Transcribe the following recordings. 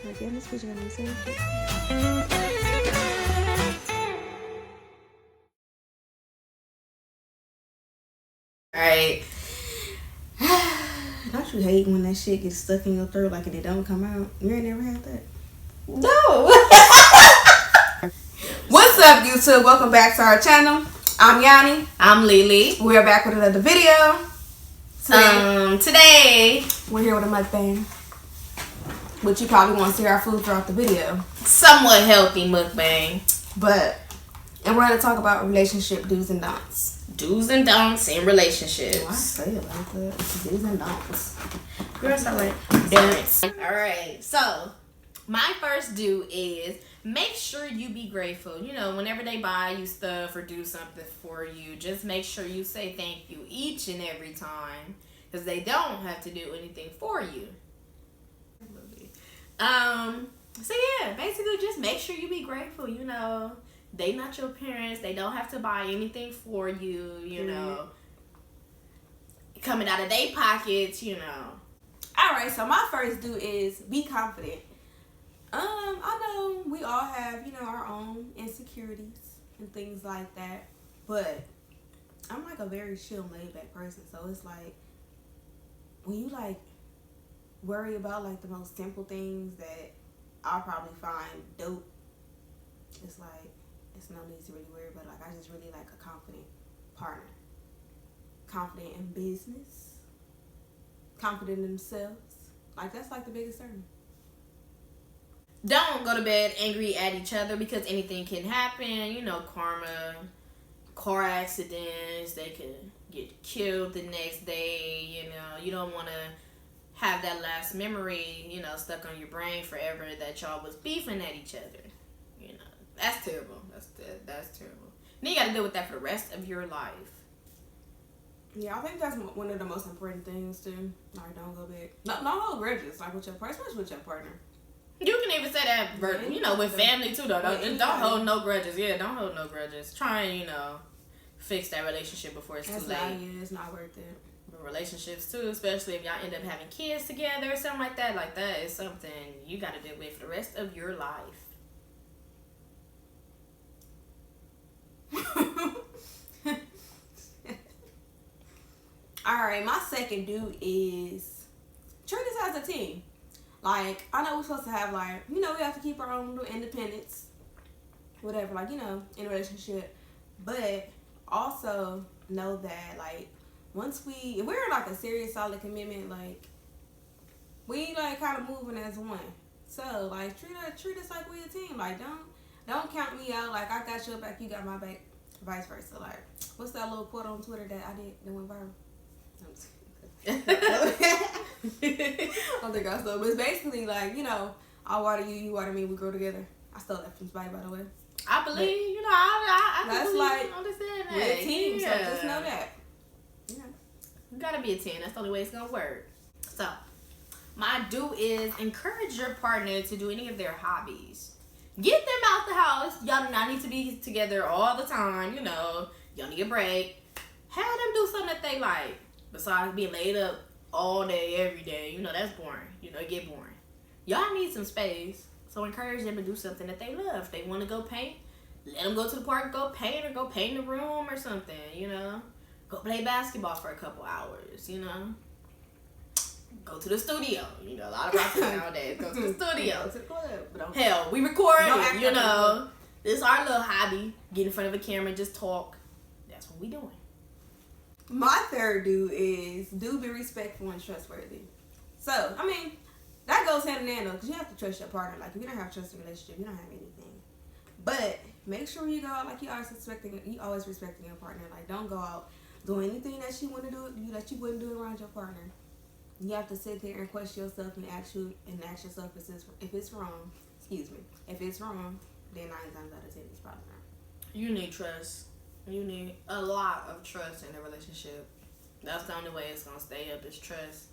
Like, yeah, this bitch got me saying shit. Alright. Don't you hate when that shit gets stuck in your throat like and it don't come out? You ain't never had that? No. What's up, YouTube? Welcome back to our channel. I'm Yanni. I'm Lily. We're back with another video. Today we're here with a mukbang, which you probably want to see our food throughout the video. Somewhat healthy mukbang, and we're going to talk about relationship do's and don'ts. Do's and don'ts in relationships. Oh, I say it like that. Do's and don'ts. Girl, sound like don'ts. Alright, so my first do is make sure you be grateful. You know, whenever they buy you stuff or do something for you, just make sure you say thank you each and every time, because they don't have to do anything for you. So yeah, basically just make sure you be grateful. You know, they not your parents. They don't have to buy anything for you, you know. Coming out of their pockets, you know. Alright, so my first do is be confident. I know we all have, you know, our own insecurities and things like that, but I'm like a very chill, laid back person, so it's like when you like worry about like the most simple things that I'll probably find dope, it's like it's no need to really worry about. Like, I just really like a confident partner, confident in business, confident in themselves. Like, that's like the biggest thing. Don't go to bed angry at each other, because anything can happen. You know, karma, car accidents, they could get killed the next day. You know, you don't want to have that last memory, you know, stuck on your brain forever that y'all was beefing at each other. You know, that's terrible. That's terrible. Then you got to deal with that for the rest of your life. Yeah, I think that's one of the most important things too. Like, don't go back. No hold grudges, like with your partner, especially with your partner. You can even say that, you know, with family too, though. Don't hold no grudges. Yeah, don't hold no grudges. Try and, you know, fix that relationship before it's too late. It's not worth it. But relationships too, especially if y'all end up having kids together or something like that is something you got to deal with for the rest of your life. Alright, my second do is treat us as a team. Like, I know we're supposed to have, like, you know, we have to keep our own little independence, whatever, like, you know, in a relationship. But also know that, like, if we're in, like, a serious, solid commitment, like, we, like, kind of moving as one. So, like, treat us like we a team. Like, don't count me out. Like, I got your back, you got my back, vice versa. Like, what's that little quote on Twitter that I did that went viral? I don't think I stole, but it's basically like, you know, I water you, you water me, we grow together. I stole that from somebody, by the way. I believe, you know, I that's like, understand that. We're a team, so just know that. You know, you gotta be a team. That's the only way it's gonna work. So, my do is encourage your partner to do any of their hobbies. Get them out the house. Y'all do not need to be together all the time. You know, y'all need a break. Have them do something that they like. Besides being laid up all day, every day, you know, that's boring. You know, it get boring. Y'all need some space, so encourage them to do something that they love. If they want to go paint, let them go to the park, go paint, or go paint in the room or something, you know. Go play basketball for a couple hours, you know. Go to the studio. You know, a lot of rappers nowadays go to the studio. Go to the club. Hell, we record, you know. This is our little hobby. Get in front of a camera, just talk. That's what we doing. My third do is be respectful and trustworthy. So, I mean, that goes hand in hand though, because you have to trust your partner. Like, if you don't have trust in a relationship, you don't have anything. But make sure you go out like you always respecting your partner. Like, don't go out doing anything that you want to do that you wouldn't do around your partner. You have to sit there and question yourself and ask yourself if it's wrong. Excuse me. If it's wrong, then 9 times out of 10 it's probably not. You need trust. You need a lot of trust in a relationship. That's the only way it's gonna stay up, is trust.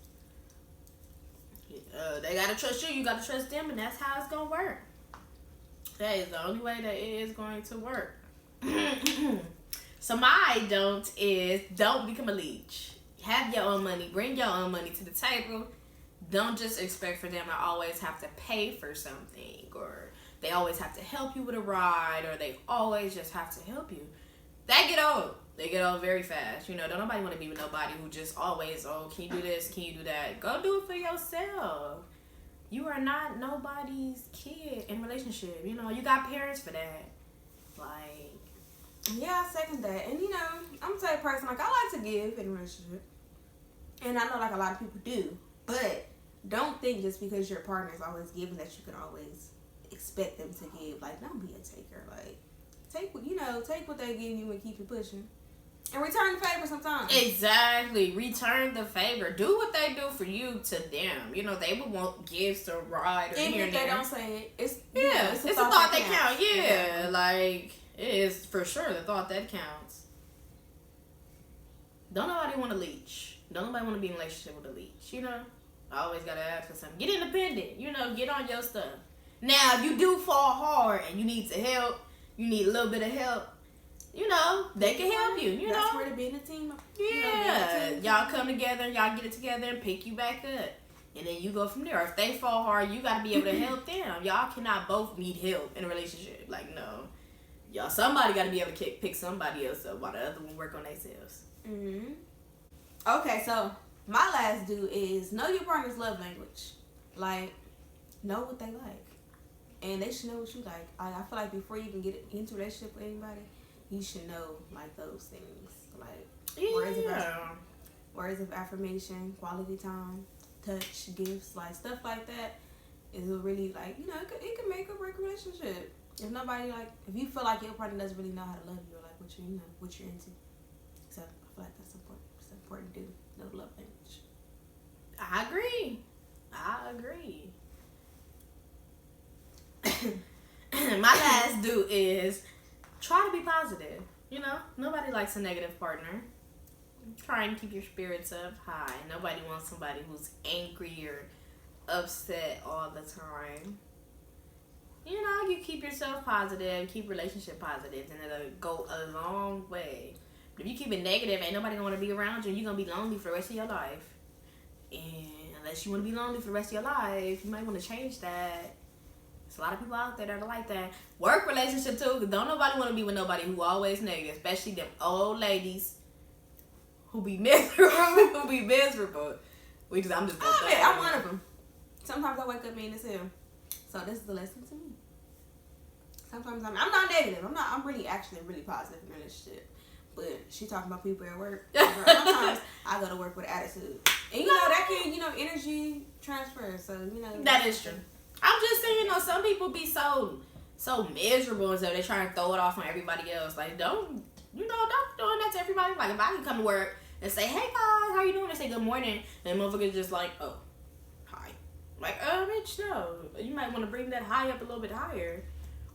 They gotta trust you, you gotta trust them, and that's how it's gonna work. That is the only way that it is going to work. So my don't become a leech. Have your own money. Bring your own money to the table. don't just expect for them to always have to pay for something, or they always have to help you with a ride, or they always just have to help you. That get old. They get old very fast. You know, don't nobody want to be with nobody who just always, oh, can you do this? Can you do that? Go do it for yourself. You are not nobody's kid in relationship. You know, you got parents for that. Like, yeah, I second that. And, you know, I'm the type of person, like, I like to give in a relationship. And I know, like, a lot of people do. But don't think just because your partner is always giving that you can always expect them to give. Like, don't be a taker. Like, take what they give you and keep it pushing. And return the favor sometimes. Exactly. Return the favor. Do what they do for you to them. You know, they would want gifts or ride or even here if and they there. don't say it, it's a thought that counts. Yeah, exactly. like, it is for sure the thought that counts. Don't nobody want to leech. Don't nobody want to be in a relationship with a leech. You know, I always gotta ask for something. Get independent. You know, get on your stuff. Now, if you do fall hard and you need to help, you need a little bit of help, you know, they can help you. That's where to be in a team. Yeah, y'all come together, y'all get it together and pick you back up. And then you go from there. If they fall hard, you got to be able to help them. Y'all cannot both need help in a relationship. Like, no. Y'all, somebody got to be able to pick somebody else up while the other one work on themselves. Mm-hmm. Okay, so my last do is know your partner's love language. Like, know what they like. And they should know what you like. I feel like before you even get into a relationship with anybody, you should know, like, those things. Like, words of affirmation, quality time, touch, gifts, like, stuff like that is really, like, you know, it can make or break a relationship. If you feel like your partner doesn't really know how to love you or, like, what you're into. So, I feel like that's important. It's important to do. Know the love language. I agree. My last do is try to be positive. You know, nobody likes a negative partner. Try and keep your spirits up high. Nobody wants somebody who's angry or upset all the time. You know, you keep yourself positive, keep relationship positive, and it'll go a long way. But if you keep it negative, ain't nobody gonna want to be around you. You're gonna be lonely for the rest of your life. And unless you want to be lonely for the rest of your life, you might want to change that. There's a lot of people out there that are like that. Work relationship too, because don't nobody want to be with nobody who always negative, especially them old ladies who be miserable. I'm one of them. Sometimes I wake up mean as hell. So this is the lesson to me. Sometimes I'm not negative. I'm really positive in a relationship. But she talking about people at work. Sometimes I go to work with attitude. And that can, energy transfer. So, that is true. I'm just saying, some people be so miserable and so they try to throw it off on everybody else. Like, don't doing that to everybody. Like, if I can come to work and say, hey guys, how you doing? They say good morning, and motherfuckers just like, oh, hi. Like, bitch, no. You might want to bring that high up a little bit higher.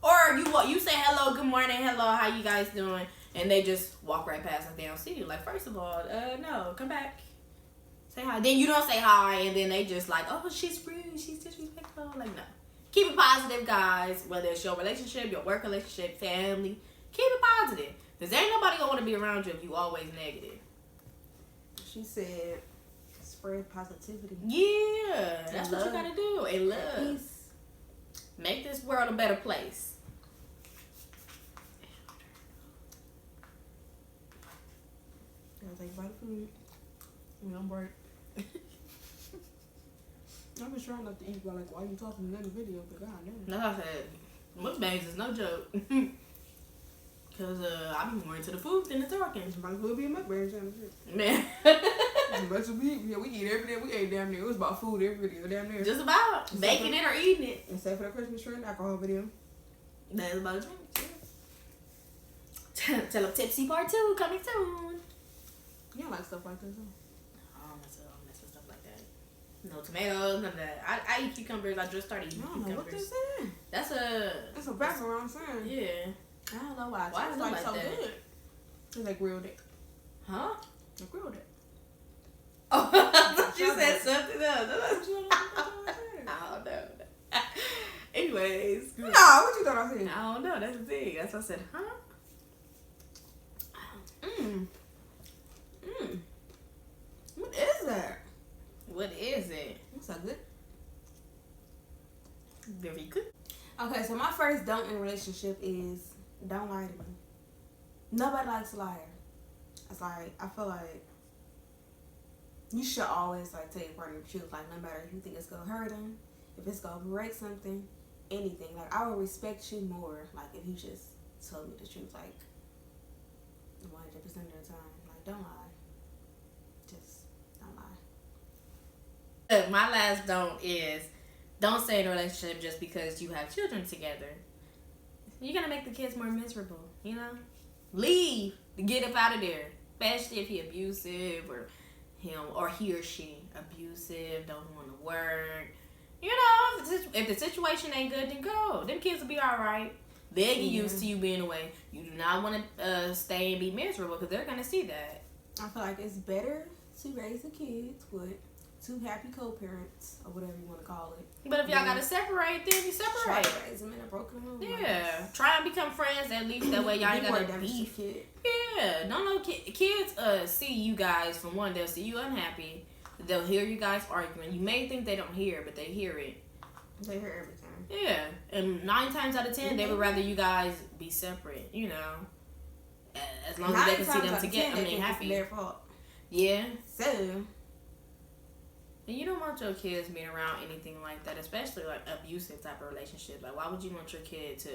Or you say hello, good morning, hello, how you guys doing? And they just walk right past like they don't see you. Like, first of all, no, come back. Say hi. Then you don't say hi, and then they just like, oh, she's rude, she's disrespectful. Like, no. Keep it positive, guys. Whether it's your relationship, your work relationship, family, keep it positive. Because ain't nobody gonna want to be around you if you always negative. She said, spread positivity. Yeah, that's what you gotta do. And love. Peace. Make this world a better place. I'll take a bite of food. I'm break. I'm just trying not to eat, but like, why are you talking in the video? But God, no. Like I said, mukbangs is no joke. Cause I be more into the food than the talking. Might as well be a mukbang channel. Man. We eat every day. We ate damn near. It was about food every video, damn near. Just about baking it or eating it. Except for the Christmas tree and alcohol video. That's about a drink. Yeah. Tell them Tipsy Part 2 coming soon. You don't like stuff like this, huh? I don't mess with stuff like that. No tomatoes, none of that. I eat cucumbers. I just started eating cucumbers. What this is? That's a background sign. Yeah. I don't know why. Why is it like so that? Good. It's like grilled it. Huh? Like grilled it. Oh, I thought you said something else. I don't know. Anyways. No, what you thought I said? I don't know. That's the thing. That's what I said. Huh? What is that? What is it? It's So good. Very good. Okay, so my first don't in a relationship is don't lie to me. Nobody likes a liar. It's like, I feel like you should always like tell your partner the truth. Like, no matter if you think it's gonna hurt them, if it's gonna break something, anything. Like, I would respect you more, like, if you just told me the truth, like 100% of the time. Like, don't lie. Just don't lie. My last don't is don't stay in a relationship just because you have children together. You're gonna make the kids more miserable, you know? Leave. Get up out of there. Especially if he abusive or he or she abusive, don't want to work. You know, if the situation ain't good, then go. Them kids will be alright. They'll get used to you being away. You do not want to stay and be miserable because they're gonna see that. I feel like it's better to raise the kids with two happy co-parents or whatever you want to call it. But if y'all gotta separate, then you separate. Try to raise them in a broken home. Yeah, try and become friends at least. That way y'all ain't gotta beef. Yeah, don't know kids see you guys from one. They'll see you unhappy. They'll hear you guys arguing. You may think they don't hear, but they hear it. They hear everything. Yeah, and 9 times out of 10, they would rather you guys be separate. You know, as long as they can see them together. I mean, happy. Their fault. Yeah. So. And you don't want your kids being around anything like that, especially like abusive type of relationships. Like, why would you want your kid to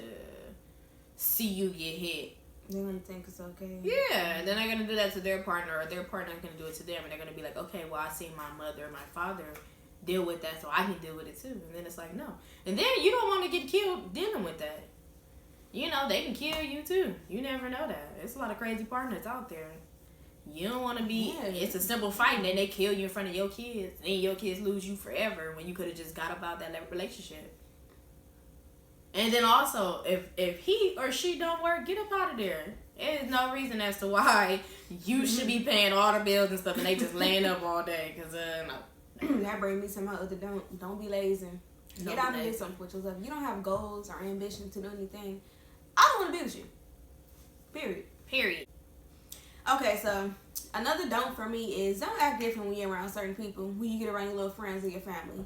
see you get hit? They're gonna think it's okay. Yeah, and then they're gonna do that to their partner, or their partner's gonna do it to them, and they're gonna be like, okay, well, I seen my mother or my father deal with that, so I can deal with it too. And then it's like, no. And then you don't want to get killed dealing with that. You know, they can kill you too. You never know that. There's a lot of crazy partners out there. You don't want to be, it's a simple fight, and then they kill you in front of your kids, and your kids lose you forever when you could have just got about that relationship. And then also, if he or she don't work, get up out of there. There's no reason as to why you should be paying all the bills and stuff, and they just laying up all day, because, no. That brings me to my other don't be lazy. Get out and do something with yourself. You don't have goals or ambition to do anything. I don't want to be with you. Period. Okay, so another don't for me is don't act different when you're around certain people. When you get around your little friends or your family.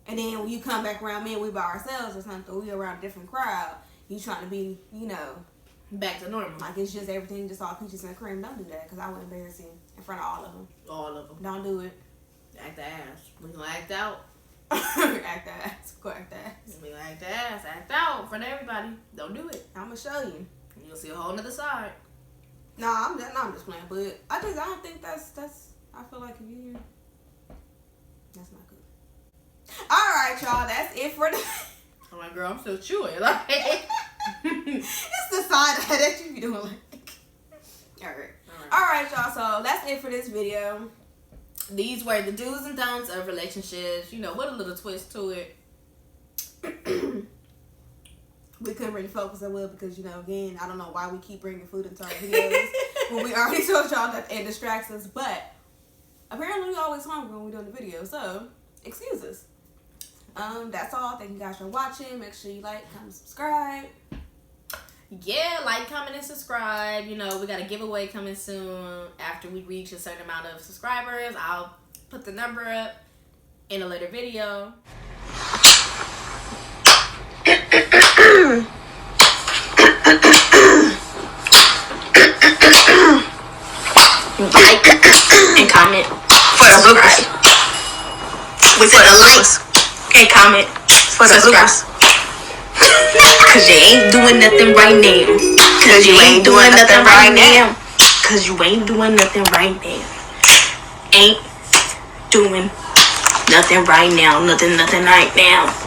And then when you come back around me and we by ourselves or something, we around a different crowd, you trying to be, you know, back to normal. Like it's just everything just all peaches and cream. Don't do that because I would embarrass you in front of all of them. All of them. Don't do it. Act the ass. We gonna act out. Act the ass. Go act the ass. We gonna act the ass. Act out in front of everybody. Don't do it. I'm gonna show you. You'll see a whole nother side. I'm just playing, but I don't think that's. I feel like if you, that's not good. All right, y'all. That's it for the. Oh my girl, I'm still chewing. Like it's the side that you be doing. Like. All right, y'all. So that's it for this video. These were the do's and don'ts of relationships. You know, with a little twist to it. We couldn't really focus on well because, you know, again, I don't know why we keep bringing food into our videos when we already told y'all that it distracts us. But apparently we always hungry when we're doing the video. So, excuse us. That's all. Thank you guys for watching. Make sure you like, comment, subscribe. Yeah, like, comment, and subscribe. You know, we got a giveaway coming soon. After we reach a certain amount of subscribers, I'll put the number up in a later video. Like and comment for the bloopers. With the likes and comment for the bloopers. Cause you ain't doing nothing right now. Cause you ain't doing nothing right now. Cause you ain't doing nothing right now. Ain't doing nothing right now. Nothing right now.